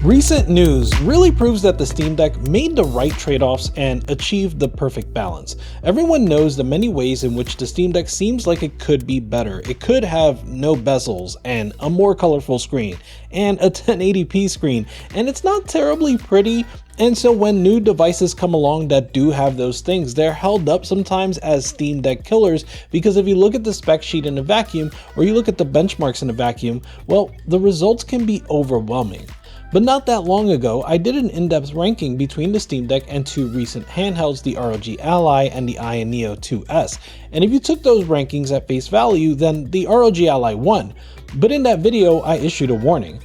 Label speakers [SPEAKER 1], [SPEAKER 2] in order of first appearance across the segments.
[SPEAKER 1] Recent news really proves that the Steam Deck made the right trade-offs and achieved the perfect balance. Everyone knows the many ways in which the Steam Deck seems like it could be better. It could have no bezels and a more colorful screen and a 1080p screen, and it's not terribly pretty. And so when new devices come along that do have those things, they're held up sometimes as Steam Deck killers, because if you look at the spec sheet in a vacuum or you look at the benchmarks in a vacuum, well, the results can be overwhelming. But not that long ago, I did an in-depth ranking between the Steam Deck and two recent handhelds, the ROG Ally and the Aya Neo 2S. And if you took those rankings at face value, then the ROG Ally won. But in that video, I issued a warning.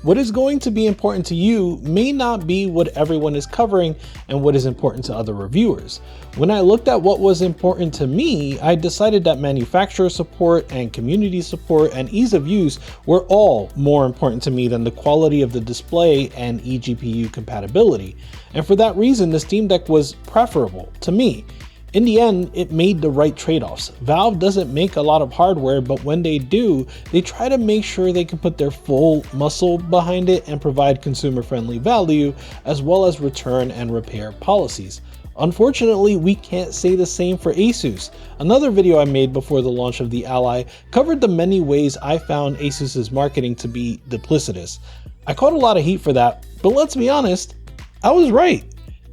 [SPEAKER 1] What is going to be important to you may not be what everyone is covering and what is important to other reviewers. When I looked at what was important to me, I decided that manufacturer support and community support and ease of use were all more important to me than the quality of the display and eGPU compatibility. And for that reason, the Steam Deck was preferable to me. In the end, it made the right trade-offs. Valve doesn't make a lot of hardware, but when they do, they try to make sure they can put their full muscle behind it and provide consumer-friendly value, as well as return and repair policies. Unfortunately, we can't say the same for Asus. Another video I made before the launch of the Ally covered the many ways I found Asus's marketing to be duplicitous. I caught a lot of heat for that, but let's be honest, I was right.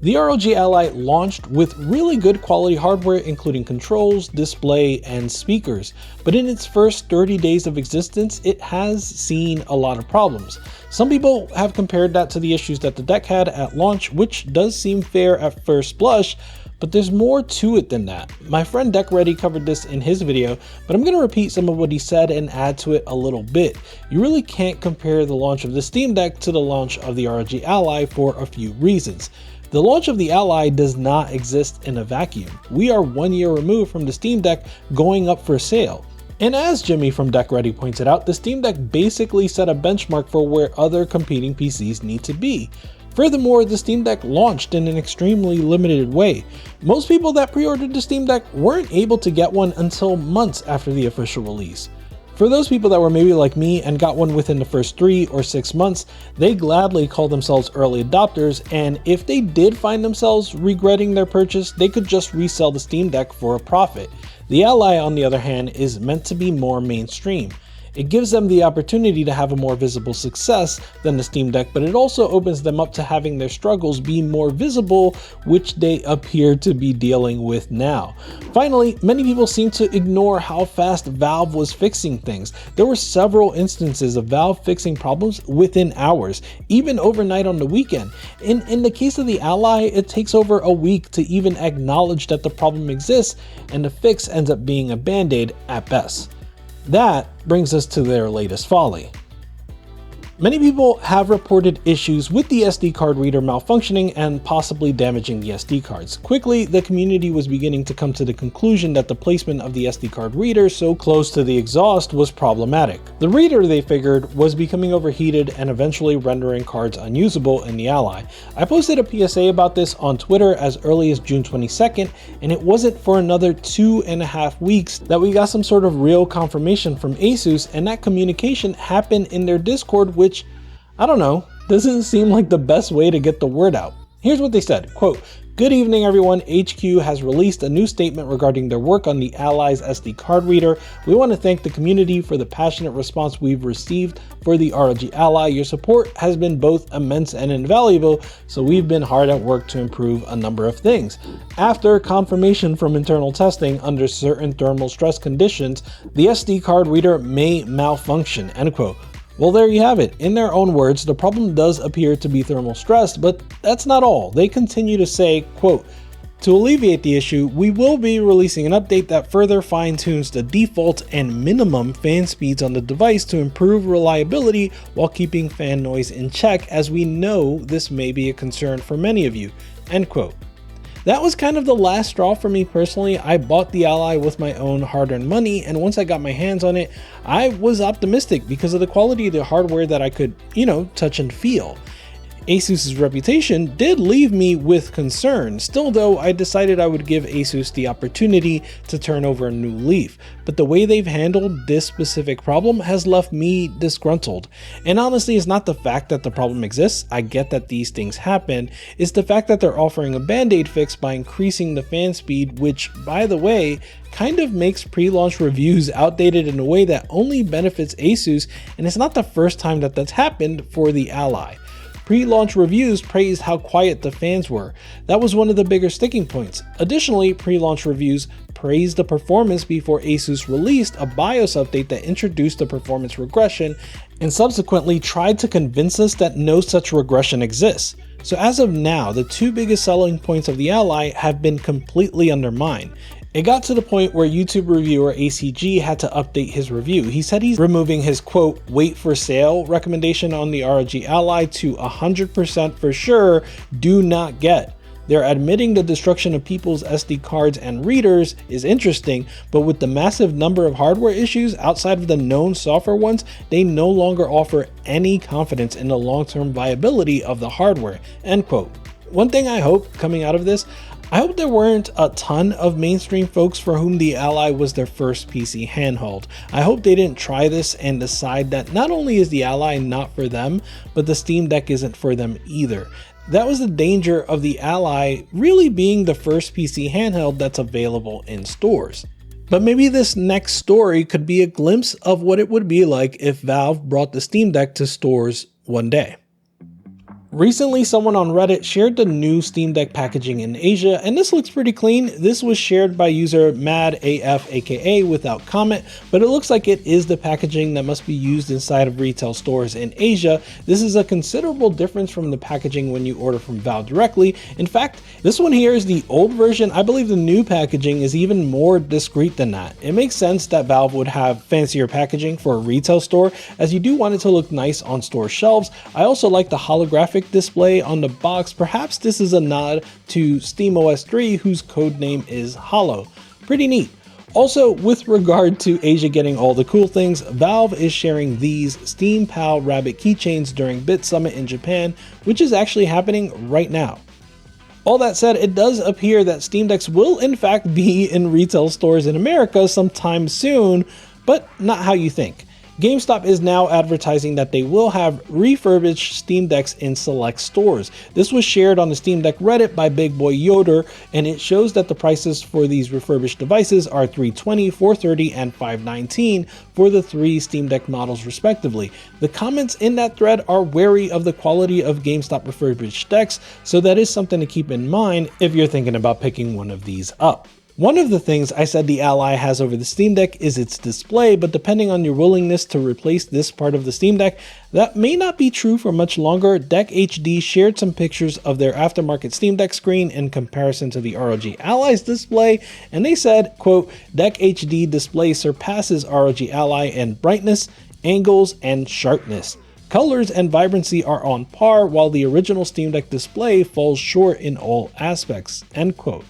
[SPEAKER 1] The ROG Ally launched with really good quality hardware, including controls, display, and speakers. But in its first 30 days of existence, it has seen a lot of problems. Some people have compared that to the issues that the deck had at launch, which does seem fair at first blush, but there's more to it than that. My friend DeckHD covered this in his video, but I'm going to repeat some of what he said and add to it a little bit. You really can't compare the launch of the Steam Deck to the launch of the ROG Ally for a few reasons. The launch of the Ally does not exist in a vacuum. We are 1 year removed from the Steam Deck going up for sale. And as Jimmy from DeckHD pointed out, the Steam Deck basically set a benchmark for where other competing PCs need to be. Furthermore, the Steam Deck launched in an extremely limited way. Most people that pre-ordered the Steam Deck weren't able to get one until months after the official release. For those people that were maybe like me and got one within the first 3 or 6 months, they gladly call themselves early adopters, and if they did find themselves regretting their purchase, they could just resell the Steam Deck for a profit. The Ally, on the other hand, is meant to be more mainstream. It gives them the opportunity to have a more visible success than the Steam Deck, but it also opens them up to having their struggles be more visible, which they appear to be dealing with now. Finally, many people seem to ignore how fast Valve was fixing things. There were several instances of Valve fixing problems within hours, even overnight on the weekend. In the case of the Ally, it takes over a week to even acknowledge that the problem exists, and the fix ends up being a band-aid at best. That brings us to their latest folly. Many people have reported issues with the SD card reader malfunctioning and possibly damaging the SD cards. Quickly, the community was beginning to come to the conclusion that the placement of the SD card reader so close to the exhaust was problematic. The reader, they figured, was becoming overheated and eventually rendering cards unusable in the Ally. I posted a PSA about this on Twitter as early as June 22nd, and it wasn't for another 2.5 weeks that we got some sort of real confirmation from Asus, and that communication happened in their Discord, which, I don't know, doesn't seem like the best way to get the word out. Here's what they said, quote, "Good evening everyone, HQ has released a new statement regarding their work on the Ally's SD card reader. We want to thank the community for the passionate response we've received for the ROG Ally. Your support has been both immense and invaluable, so we've been hard at work to improve a number of things. After confirmation from internal testing under certain thermal stress conditions, the SD card reader may malfunction," end quote. Well, there you have it. In their own words, the problem does appear to be thermal stressed, but that's not all. They continue to say, quote, "To alleviate the issue, we will be releasing an update that further fine-tunes the default and minimum fan speeds on the device to improve reliability while keeping fan noise in check, as we know this may be a concern for many of you," end quote. That was kind of the last straw for me personally. I bought the Ally with my own hard-earned money, and once I got my hands on it, I was optimistic because of the quality of the hardware that I could, touch and feel. Asus's reputation did leave me with concern. Still though, I decided I would give Asus the opportunity to turn over a new leaf, but the way they've handled this specific problem has left me disgruntled. And honestly, it's not the fact that the problem exists, I get that these things happen, it's the fact that they're offering a band-aid fix by increasing the fan speed, which, by the way, kind of makes pre-launch reviews outdated in a way that only benefits Asus, and it's not the first time that that's happened for the Ally. Pre-launch reviews praised how quiet the fans were. That was one of the bigger sticking points. Additionally, pre-launch reviews praised the performance before Asus released a BIOS update that introduced the performance regression and subsequently tried to convince us that no such regression exists. So as of now, the two biggest selling points of the Ally have been completely undermined. It got to the point where YouTube reviewer ACG had to update his review. He said he's removing his quote, wait for sale recommendation on the ROG Ally to 100% for sure, do not get. They're admitting the destruction of people's SD cards and readers is interesting, but with the massive number of hardware issues outside of the known software ones, they no longer offer any confidence in the long-term viability of the hardware, end quote. One thing I hope coming out of this, I hope there weren't a ton of mainstream folks for whom the Ally was their first PC handheld. I hope they didn't try this and decide that not only is the Ally not for them, but the Steam Deck isn't for them either. That was the danger of the Ally really being the first PC handheld that's available in stores. But maybe this next story could be a glimpse of what it would be like if Valve brought the Steam Deck to stores one day. Recently, someone on Reddit shared the new Steam Deck packaging in Asia, and this looks pretty clean. This was shared by user MadAF aka without comment, but it looks like it is the packaging that must be used inside of retail stores in Asia. This is a considerable difference from the packaging when you order from Valve directly. In fact, this one here is the old version. I believe the new packaging is even more discreet than that. It makes sense that Valve would have fancier packaging for a retail store, as you do want it to look nice on store shelves. I also like the holographic display on the box. Perhaps this is a nod to SteamOS 3, whose codename is Holo. Pretty neat. Also, with regard to Asia getting all the cool things, Valve is sharing these Steam Pal Rabbit keychains during Bit Summit in Japan, which is actually happening right now. All that said, it does appear that Steam Decks will in fact be in retail stores in America sometime soon, but not how you think. Gamestop is now advertising that they will have refurbished Steam Decks in select stores. This was shared on the Steam Deck Reddit by Big Boy Yoder, and it shows that the prices for these refurbished devices are $320, $430, and $519 for the three Steam Deck models respectively. The comments in that thread are wary of the quality of GameStop refurbished decks, so that is something to keep in mind if you're thinking about picking one of these up. One of the things I said the Ally has over the Steam Deck is its display, but depending on your willingness to replace this part of the Steam Deck, that may not be true for much longer. DeckHD shared some pictures of their aftermarket Steam Deck screen in comparison to the ROG Ally's display, and they said, quote, DeckHD display surpasses ROG Ally in brightness, angles, and sharpness. Colors and vibrancy are on par, while the original Steam Deck display falls short in all aspects, end quote.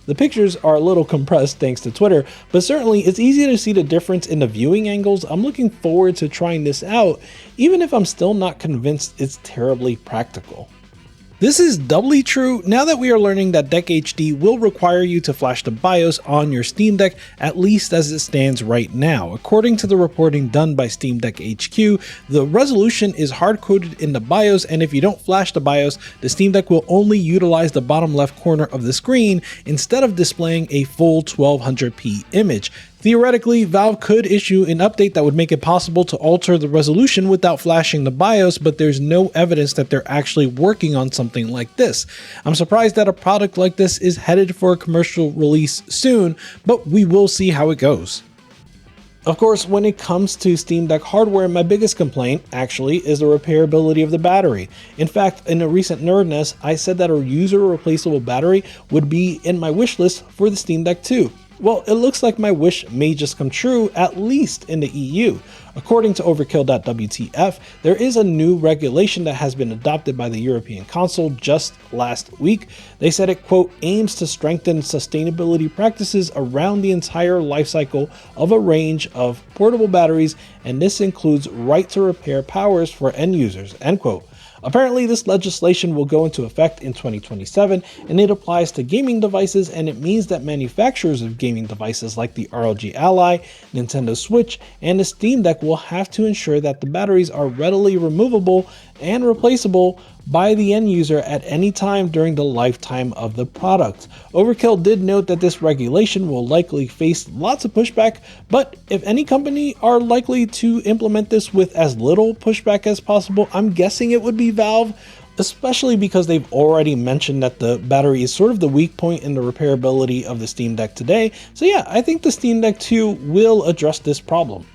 [SPEAKER 1] The pictures are a little compressed thanks to Twitter, but certainly it's easy to see the difference in the viewing angles. I'm looking forward to trying this out, even if I'm still not convinced it's terribly practical. This is doubly true now that we are learning that DeckHD will require you to flash the BIOS on your Steam Deck, at least as it stands right now. According to the reporting done by Steam Deck HQ, the resolution is hard-coded in the BIOS, and if you don't flash the BIOS, the Steam Deck will only utilize the bottom left corner of the screen instead of displaying a full 1200p image. Theoretically, Valve could issue an update that would make it possible to alter the resolution without flashing the BIOS, but there's no evidence that they're actually working on something like this. I'm surprised that a product like this is headed for a commercial release soon, but we will see how it goes. Of course, when it comes to Steam Deck hardware, my biggest complaint, actually, is the repairability of the battery. In fact, in a recent Nerd Nest, I said that a user replaceable battery would be in my wish list for the Steam Deck 2. Well, it looks like my wish may just come true, at least in the EU. According to Overkill.wtf, there is a new regulation that has been adopted by the European Council just last week. They said it, quote, aims to strengthen sustainability practices around the entire lifecycle of a range of portable batteries, and this includes right to repair powers for end users, end quote. Apparently, this legislation will go into effect in 2027, and it applies to gaming devices, and it means that manufacturers of gaming devices like the ROG Ally, Nintendo Switch, and the Steam Deck will have to ensure that the batteries are readily removable and replaceable by the end user at any time during the lifetime of the product. Overkill did note that this regulation will likely face lots of pushback, but if any company are likely to implement this with as little pushback as possible, I'm guessing it would be Valve, especially because they've already mentioned that the battery is sort of the weak point in the repairability of the Steam Deck today. So yeah, I think the Steam Deck 2 will address this problem.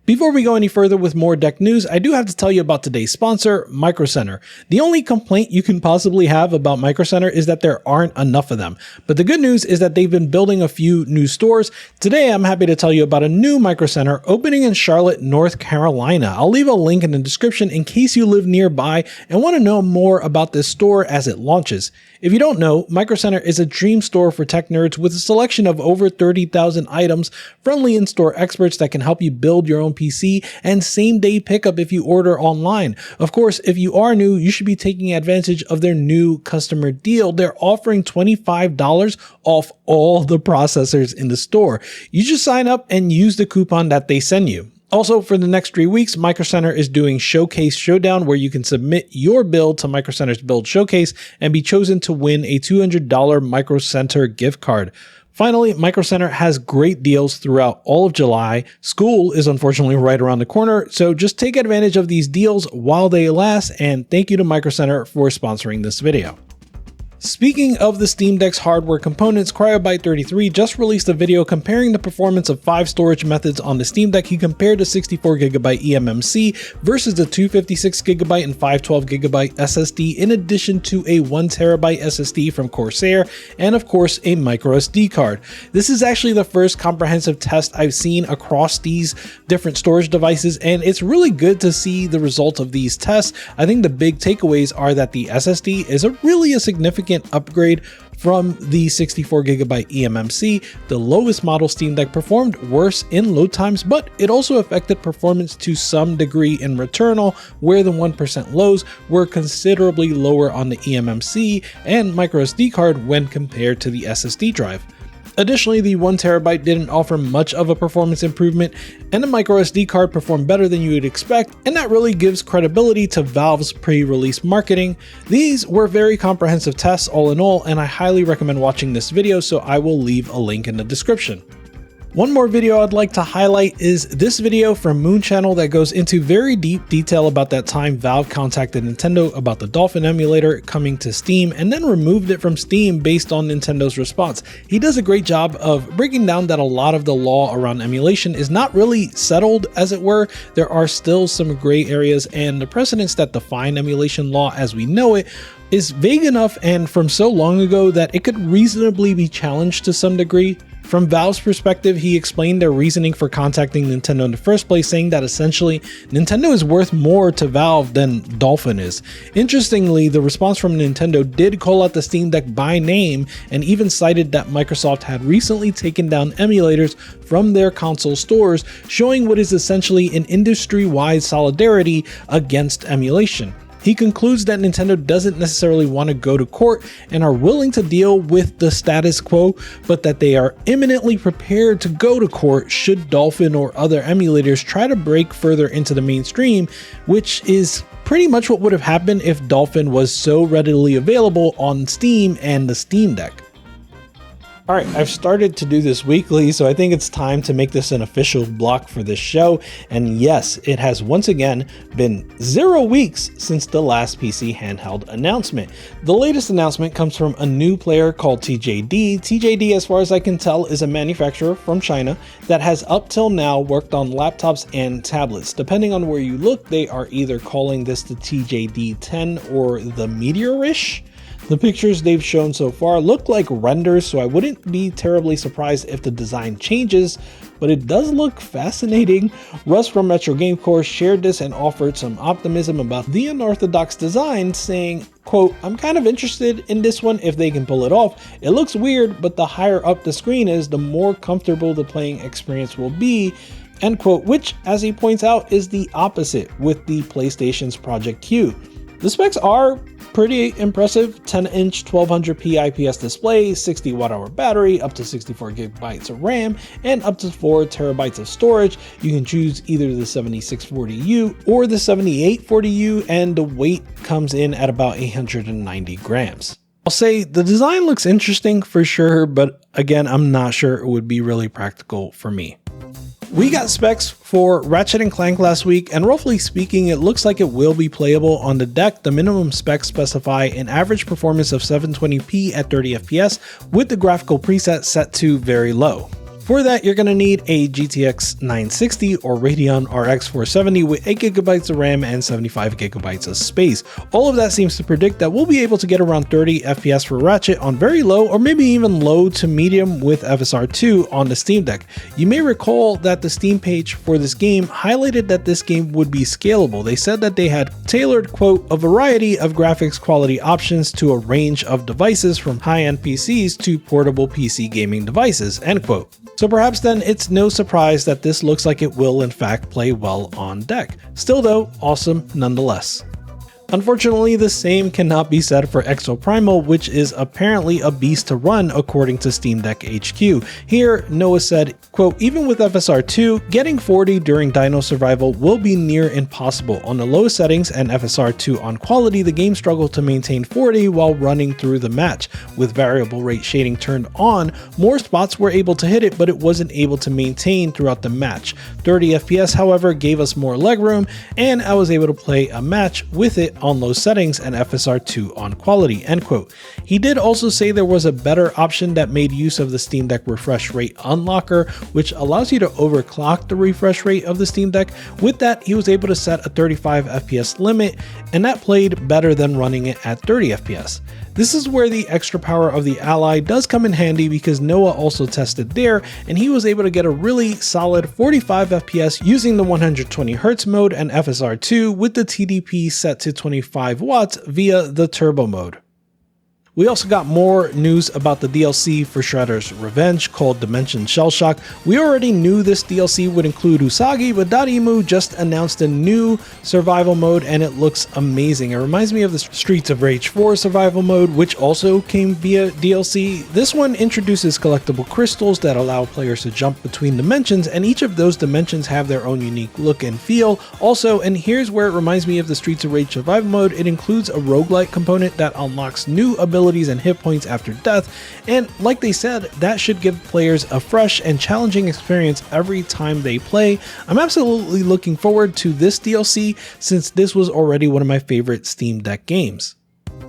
[SPEAKER 1] Before we go any further with more Deck news, I do have to tell you about today's sponsor, Micro Center. The only complaint you can possibly have about Micro Center is that there aren't enough of them. But the good news is that they've been building a few new stores. Today, I'm happy to tell you about a new Micro Center opening in Charlotte, North Carolina. I'll leave a link in the description in case you live nearby and want to know more about this store as it launches. If you don't know, Micro Center is a dream store for tech nerds with a selection of over 30,000 items, friendly in-store experts that can help you build your own PC, and same-day pickup if you order online. Of course, if you are new, you should be taking advantage of their new customer deal. They're offering $25 off all the processors in the store. You just sign up and use the coupon that they send you. Also, for the next 3 weeks, Micro Center is doing Showcase Showdown, where you can submit your build to Micro Center's Build Showcase and be chosen to win a $200 Micro Center gift card. Finally, Micro Center has great deals throughout all of July. School is unfortunately right around the corner, so just take advantage of these deals while they last, and thank you to Micro Center for sponsoring this video. Speaking of the Steam Deck's hardware components, CryoByte 33 just released a video comparing the performance of 5 storage methods on the Steam Deck. He compared the 64GB eMMC versus the 256GB and 512GB SSD, in addition to a 1TB SSD from Corsair, and of course a microSD card. This is actually the first comprehensive test I've seen across these different storage devices, and it's really good to see the results of these tests. I think the big takeaways are that the SSD is really a significant upgrade from the 64GB eMMC. The lowest model Steam Deck performed worse in load times, but it also affected performance to some degree in Returnal, where the 1% lows were considerably lower on the eMMC and microSD card when compared to the SSD drive. Additionally, the 1TB didn't offer much of a performance improvement, and the microSD card performed better than you would expect, and that really gives credibility to Valve's pre-release marketing. These were very comprehensive tests all in all, and I highly recommend watching this video, so I will leave a link in the description. One more video I'd like to highlight is this video from Moon Channel that goes into very deep detail about that time Valve contacted Nintendo about the Dolphin emulator coming to Steam and then removed it from Steam based on Nintendo's response. He does a great job of breaking down that a lot of the law around emulation is not really settled, as it were. There are still some gray areas, and the precedents that define emulation law as we know it is vague enough and from so long ago that it could reasonably be challenged to some degree. From Valve's perspective, he explained their reasoning for contacting Nintendo in the first place, saying that essentially Nintendo is worth more to Valve than Dolphin is. Interestingly, the response from Nintendo did call out the Steam Deck by name and even cited that Microsoft had recently taken down emulators from their console stores, showing what is essentially an industry-wide solidarity against emulation. He concludes that Nintendo doesn't necessarily want to go to court and are willing to deal with the status quo, but that they are imminently prepared to go to court should Dolphin or other emulators try to break further into the mainstream, which is pretty much what would have happened if Dolphin was so readily available on Steam and the Steam Deck. Alright, I've started to do this weekly, so I think it's time to make this an official block for this show. And yes, it has once again been 0 weeks since the last PC handheld announcement. The latest announcement comes from a new player called TJD. TJD, as far as I can tell, is a manufacturer from China that has up till now worked on laptops and tablets. Depending on where you look, they are either calling this the TJD 10 or the Meteorish. The pictures they've shown so far look like renders, so I wouldn't be terribly surprised if the design changes, but it does look fascinating. Russ from Retro Game Core shared this and offered some optimism about the unorthodox design, saying, quote, "I'm kind of interested in this one if they can pull it off. It looks weird, but the higher up the screen is, the more comfortable the playing experience will be," end quote, which, as he points out, is the opposite with the PlayStation's Project Q. The specs are pretty impressive. 10-inch 1200p IPS display, 60 watt-hour battery, up to 64 gigabytes of RAM, and up to 4 terabytes of storage. You can choose either the 7640U or the 7840U, and the weight comes in at about 890 grams. I'll say the design looks interesting for sure, but again, I'm not sure it would be really practical for me. We got specs for Ratchet & Clank last week, and roughly speaking, it looks like it will be playable on the deck. The minimum specs specify an average performance of 720p at 30 FPS with the graphical preset set to very low. For that, you're going to need a GTX 960 or Radeon RX 470 with 8GB of RAM and 75GB of space. All of that seems to predict that we'll be able to get around 30 FPS for Ratchet on very low or maybe even low to medium with FSR 2 on the Steam Deck. You may recall that the Steam page for this game highlighted that this game would be scalable. They said that they had tailored, quote, a variety of graphics quality options to a range of devices from high-end PCs to portable PC gaming devices, end quote. So perhaps then it's no surprise that this looks like it will in fact play well on deck. Still though, awesome nonetheless. Unfortunately, the same cannot be said for ExoPrimal, which is apparently a beast to run according to Steam Deck HQ. Here, Noah said, quote, even with FSR 2, getting 40 during Dino Survival will be near impossible. On the lowest settings and FSR 2 on quality, the game struggled to maintain 40 while running through the match. With variable rate shading turned on, more spots were able to hit it, but it wasn't able to maintain throughout the match. 30 FPS, however, gave us more legroom, and I was able to play a match with it on low settings and FSR 2 on quality, end quote. He did also say there was a better option that made use of the Steam Deck refresh rate unlocker, which allows you to overclock the refresh rate of the Steam Deck. With that, he was able to set a 35 FPS limit, and that played better than running it at 30 FPS. This is where the extra power of the Ally does come in handy, because Noah also tested there, and he was able to get a really solid 45 FPS using the 120Hz mode and FSR 2 with the TDP set to 25 watts via the turbo mode. We also got more news about the DLC for Shredder's Revenge called Dimension Shellshock. We already knew this DLC would include Usagi, but Dotemu just announced a new survival mode and it looks amazing. It reminds me of the Streets of Rage 4 survival mode, which also came via DLC. This one introduces collectible crystals that allow players to jump between dimensions, and each of those dimensions have their own unique look and feel. Also, and here's where it reminds me of the Streets of Rage survival mode, it includes a roguelike component that unlocks new abilities and hit points after death, and like they said, that should give players a fresh and challenging experience every time they play. I'm absolutely looking forward to this DLC since this was already one of my favorite Steam Deck games.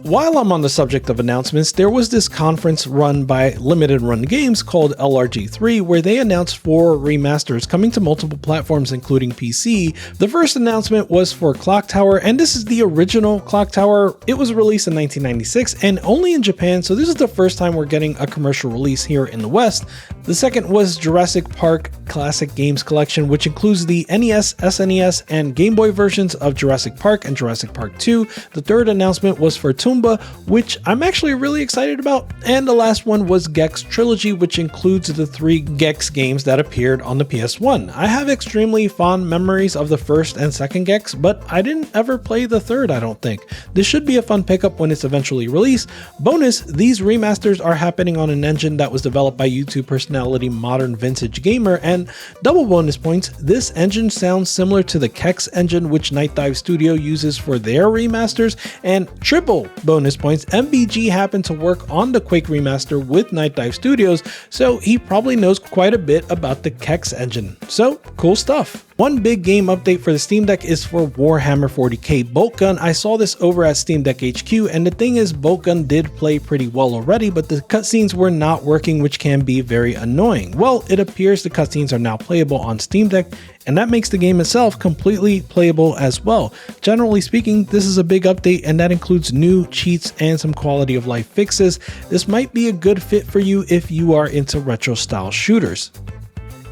[SPEAKER 1] While I'm on the subject of announcements, there was this conference run by Limited Run Games called LRG3 where they announced 4 remasters coming to multiple platforms including PC. The first announcement was for Clock Tower, and this is the original Clock Tower. It was released in 1996 and only in Japan, so this is the first time we're getting a commercial release here in the West. The second was Jurassic Park Classic Games Collection, which includes the NES, SNES, and Game Boy versions of Jurassic Park and Jurassic Park 2. The third announcement was for Tumba, which I'm actually really excited about. And the last one was Gex Trilogy, which includes the 3 Gex games that appeared on the PS1. I have extremely fond memories of the first and second Gex, but I didn't ever play the third, I don't think. This should be a fun pickup when it's eventually released. Bonus, these remasters are happening on an engine that was developed by YouTube personality Modern Vintage Gamer, and double bonus points, this engine sounds similar to the Kex engine which Night Dive Studio uses for their remasters, and triple bonus points, MVG happened to work on the Quake remaster with Night Dive Studios, so he probably knows quite a bit about the Kex engine. So, cool stuff. One big game update for the Steam Deck is for Warhammer 40k Boltgun. I saw this over at Steam Deck HQ, and the thing is, Boltgun did play pretty well already, but the cutscenes were not working, which can be very annoying. Well, it appears the cutscenes are now playable on Steam Deck, and that makes the game itself completely playable as well. Generally speaking, this is a big update, and that includes new cheats and some quality of life fixes. This might be a good fit for you if you are into retro style shooters.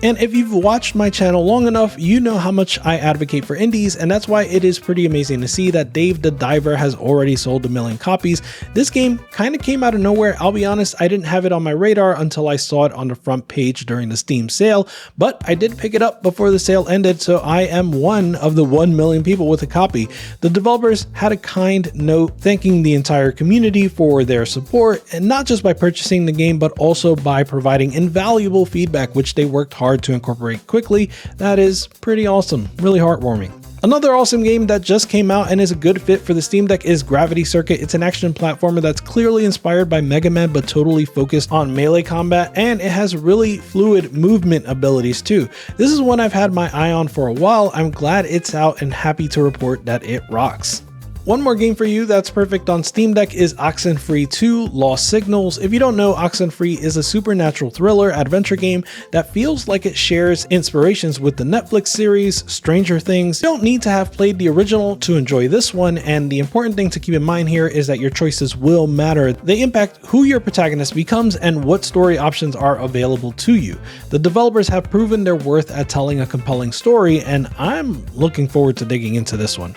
[SPEAKER 1] And if you've watched my channel long enough, you know how much I advocate for indies, and that's why it is pretty amazing to see that Dave the Diver has already sold 1 million copies. This game kind of came out of nowhere. I'll be honest, I didn't have it on my radar until I saw it on the front page during the Steam sale, but I did pick it up before the sale ended, so I am one of the 1 million people with a copy. The developers had a kind note thanking the entire community for their support, and not just by purchasing the game, but also by providing invaluable feedback, which they worked hard to incorporate quickly. That is pretty awesome, really heartwarming. Another awesome game that just came out and is a good fit for the Steam Deck is Gravity Circuit. It's an action platformer that's clearly inspired by Mega Man but totally focused on melee combat, and it has really fluid movement abilities too. This is one I've had my eye on for a while. I'm glad it's out and happy to report that it rocks. One more game for you that's perfect on Steam Deck is Oxenfree II: Lost Signals. If you don't know, Oxenfree is a supernatural thriller adventure game that feels like it shares inspirations with the Netflix series Stranger Things. You don't need to have played the original to enjoy this one, and the important thing to keep in mind here is that your choices will matter. They impact who your protagonist becomes and what story options are available to you. The developers have proven their worth at telling a compelling story, and I'm looking forward to digging into this one.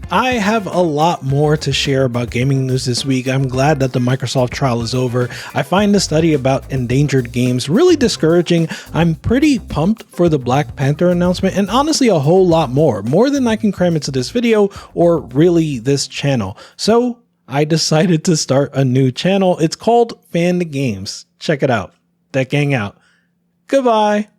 [SPEAKER 1] I have a lot more to share about gaming news this week. I'm glad that the Microsoft trial is over. I find the study about endangered games really discouraging. I'm pretty pumped for the Black Panther announcement, and honestly a whole lot more than I can cram into this video or really this channel. So I decided to start a new channel. It's called Fan the Games. Check it out. Deck Gang out. Goodbye.